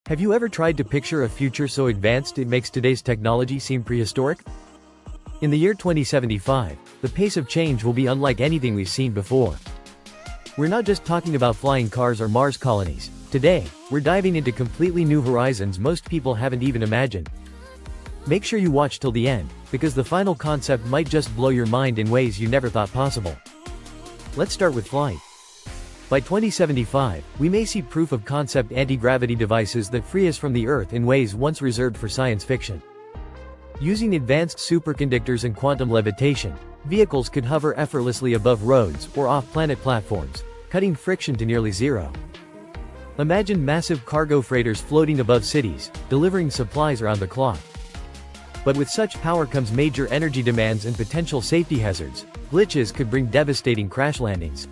Have you ever tried to picture a future so advanced it makes today's technology seem prehistoric? In the year 2075, the pace of change will be unlike anything we've seen before. We're not just talking about flying cars or Mars colonies. Today, we're diving into completely new horizons most people haven't even imagined. Make sure you watch till the end, because the final concept might just blow your mind in ways you never thought possible. Let's start with flight. By 2075, we may see proof of concept anti-gravity devices that free us from the Earth in ways once reserved for science fiction. Using advanced superconductors and quantum levitation, vehicles could hover effortlessly above roads or off-planet platforms, cutting friction to nearly zero. Imagine massive cargo freighters floating above cities, delivering supplies around the clock. But with such power comes major energy demands and potential safety hazards. Glitches could bring devastating crash landings.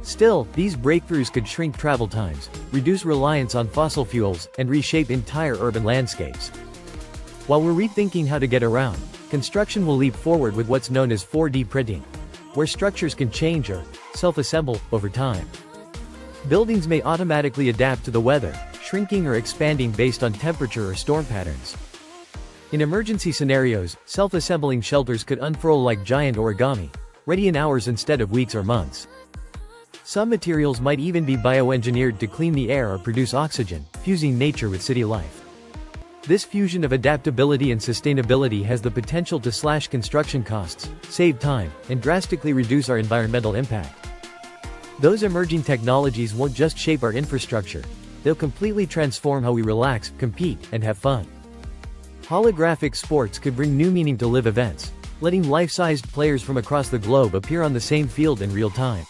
Still, these breakthroughs could shrink travel times, reduce reliance on fossil fuels, and reshape entire urban landscapes. While we're rethinking how to get around, construction will leap forward with what's known as 4D printing, where structures can change or self-assemble over time. Buildings may automatically adapt to the weather, shrinking or expanding based on temperature or storm patterns. In emergency scenarios, self-assembling shelters could unfurl like giant origami, ready in hours instead of weeks or months. Some materials might even be bioengineered to clean the air or produce oxygen, fusing nature with city life. This fusion of adaptability and sustainability has the potential to slash construction costs, save time, and drastically reduce our environmental impact. Those emerging technologies won't just shape our infrastructure, they'll completely transform how we relax, compete, and have fun. Holographic sports could bring new meaning to live events, letting life-sized players from across the globe appear on the same field in real time.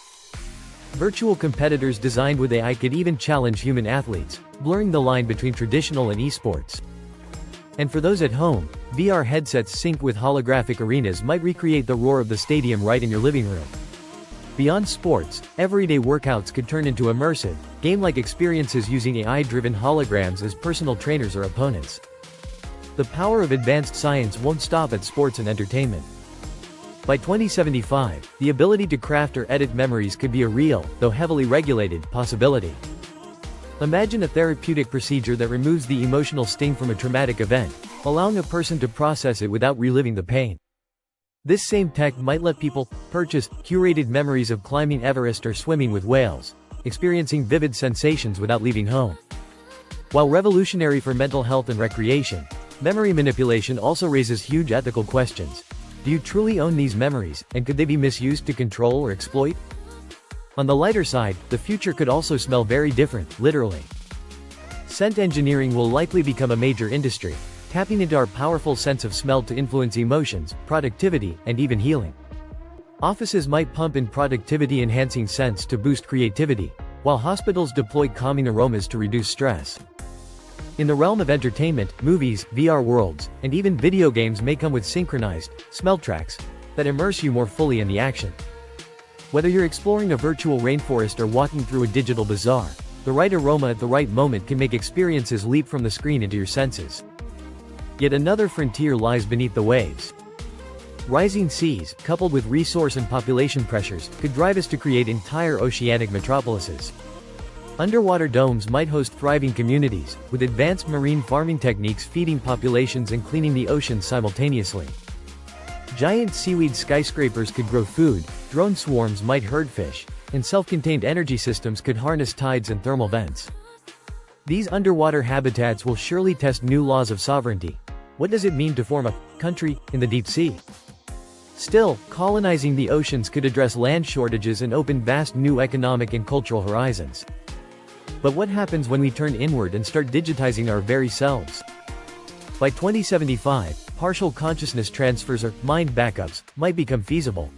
Virtual competitors designed with AI could even challenge human athletes, blurring the line between traditional and esports. And for those at home, VR headsets synced with holographic arenas might recreate the roar of the stadium right in your living room. Beyond sports, everyday workouts could turn into immersive, game-like experiences using AI-driven holograms as personal trainers or opponents. The power of advanced science won't stop at sports and entertainment. By 2075, the ability to craft or edit memories could be a real, though heavily regulated, possibility. Imagine a therapeutic procedure that removes the emotional sting from a traumatic event, allowing a person to process it without reliving the pain. This same tech might let people purchase curated memories of climbing Everest or swimming with whales, experiencing vivid sensations without leaving home. While revolutionary for mental health and recreation, memory manipulation also raises huge ethical questions. Do you truly own these memories, and could they be misused to control or exploit? On the lighter side, the future could also smell very different, literally. Scent engineering will likely become a major industry, tapping into our powerful sense of smell to influence emotions, productivity, and even healing. Offices might pump in productivity-enhancing scents to boost creativity, while hospitals deploy calming aromas to reduce stress. In the realm of entertainment, movies, VR worlds, and even video games may come with synchronized, smell tracks that immerse you more fully in the action. Whether you're exploring a virtual rainforest or walking through a digital bazaar, the right aroma at the right moment can make experiences leap from the screen into your senses. Yet another frontier lies beneath the waves. Rising seas, coupled with resource and population pressures, could drive us to create entire oceanic metropolises. Underwater domes might host thriving communities, with advanced marine farming techniques feeding populations and cleaning the oceans simultaneously. Giant seaweed skyscrapers could grow food, drone swarms might herd fish, and self-contained energy systems could harness tides and thermal vents. These underwater habitats will surely test new laws of sovereignty. What does it mean to form a country in the deep sea? Still, colonizing the oceans could address land shortages and open vast new economic and cultural horizons. But what happens when we turn inward and start digitizing our very selves? By 2075, partial consciousness transfers or mind backups might become feasible.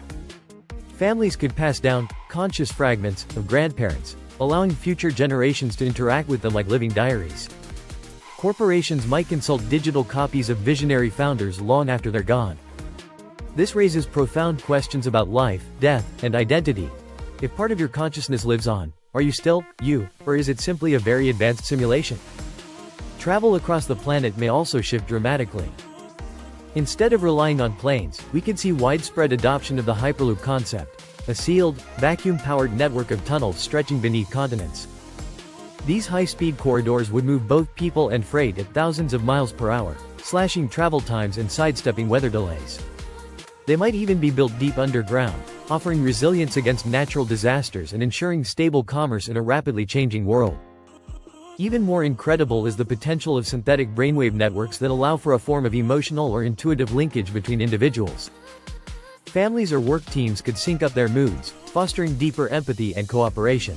Families could pass down conscious fragments of grandparents, allowing future generations to interact with them like living diaries. Corporations might consult digital copies of visionary founders long after they're gone. This raises profound questions about life, death, and identity. If part of your consciousness lives on, are you still you, or is it simply a very advanced simulation? Travel across the planet may also shift dramatically. Instead of relying on planes, we could see widespread adoption of the Hyperloop concept, a sealed, vacuum-powered network of tunnels stretching beneath continents. These high-speed corridors would move both people and freight at thousands of miles per hour, slashing travel times and sidestepping weather delays. They might even be built deep underground, offering resilience against natural disasters and ensuring stable commerce in a rapidly changing world. Even more incredible is the potential of synthetic brainwave networks that allow for a form of emotional or intuitive linkage between individuals. Families or work teams could sync up their moods, fostering deeper empathy and cooperation.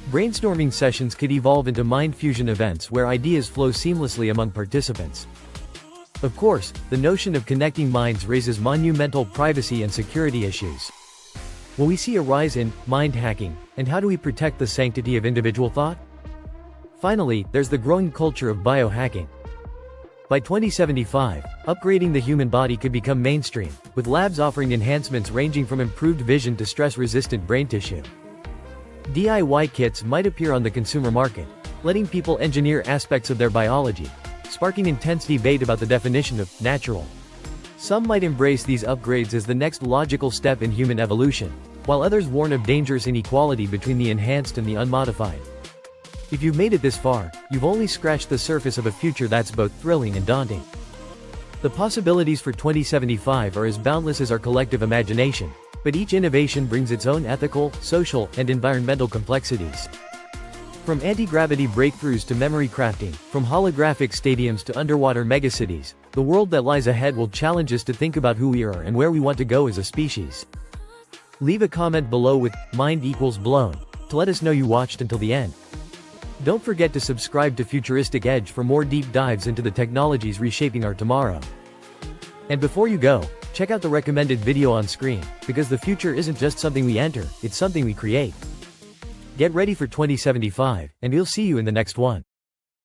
Brainstorming sessions could evolve into mind fusion events where ideas flow seamlessly among participants. Of course, the notion of connecting minds raises monumental privacy and security issues. Will we see a rise in mind hacking, and how do we protect the sanctity of individual thought? Finally, there's the growing culture of biohacking. By 2075, upgrading the human body could become mainstream, with labs offering enhancements ranging from improved vision to stress-resistant brain tissue. DIY kits might appear on the consumer market, letting people engineer aspects of their biology, sparking intense debate about the definition of natural. Some might embrace these upgrades as the next logical step in human evolution, while others warn of dangerous inequality between the enhanced and the unmodified. If you've made it this far, you've only scratched the surface of a future that's both thrilling and daunting. The possibilities for 2075 are as boundless as our collective imagination, but each innovation brings its own ethical, social, and environmental complexities. From anti-gravity breakthroughs to memory crafting, from holographic stadiums to underwater megacities, the world that lies ahead will challenge us to think about who we are and where we want to go as a species. Leave a comment below with "mind equals blown" to let us know you watched until the end. Don't forget to subscribe to Futuristic Edge for more deep dives into the technologies reshaping our tomorrow. And before you go, check out the recommended video on screen, because the future isn't just something we enter, it's something we create. Get ready for 2075, and we'll see you in the next one.